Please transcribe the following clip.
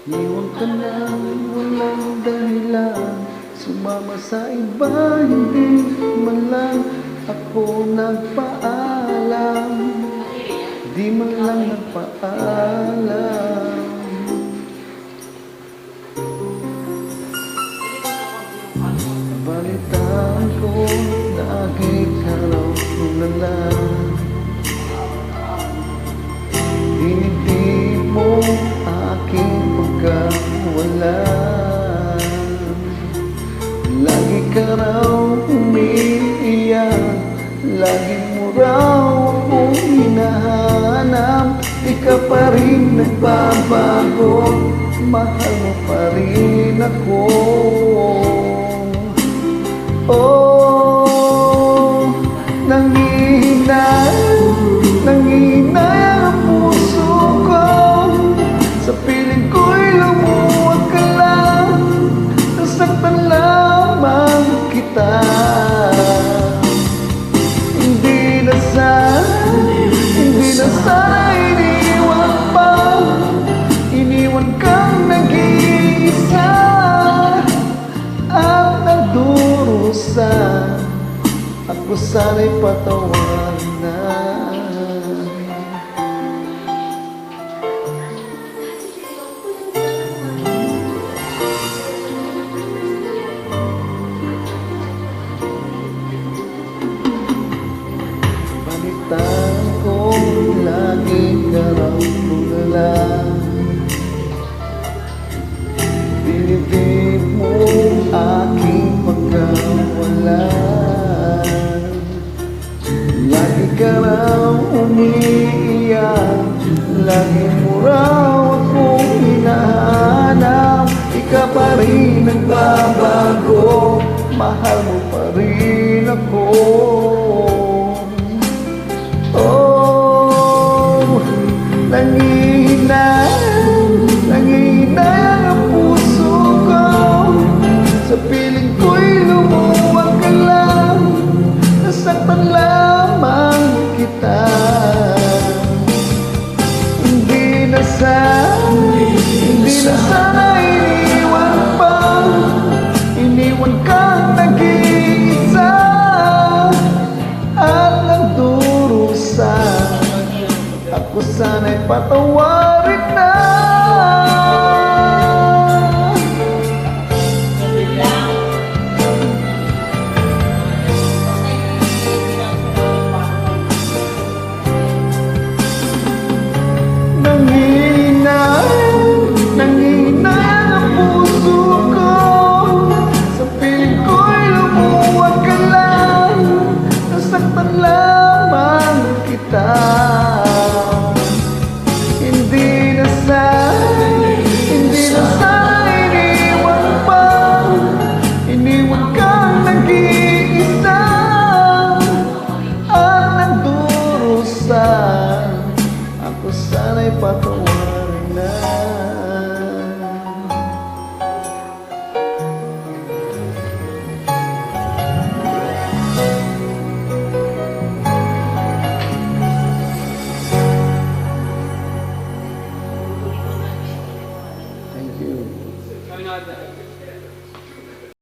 Iwan ka na walang dahilan, sumama sa iba, hindi man lang ako nagpaalam. Di man lang nagpaalam. Balitaan ko, lagi ka raw tulala. Dinitib mo aking pagkawala. Lagi ka raw umiiyak, lagi mo raw akong hinahanap. Di ka pa rin nagbabago, mahal mo pa rin ako. Oh, nanghihina ang puso ko. Sa piling ko'y lumuwag ka lang, nasaktan lamang kita. Hindi na sana iniwan pa, iniwan kang nag-iisa at nagdurusa. Ako sana'y patawarin na. Balitaan ko, lagi ka raw tulala. Dinitib mo aking pagkawala. Lagi ka raw umiiyak, lagi mo raw akong hinahanap. Di ka pa rin nagbabago, mahal mo pa rin ako. Oh, nanghihina ang puso ko. Sa piling ko'y lumuwag ka lang, nasaktan lamang kita. Hindi na sana iniwan pa, iniwan kang nag-iisa at nagdurusa. Ako sana'y patawarin na. Nanghihina ang puso ko. Sa piling ko'y lumuwag ka lang, nasaktan lamang kita. Hindi na sana iniwan pa, iniwan kang nag-iisa at nagdurusa. Ako sana'y patuloy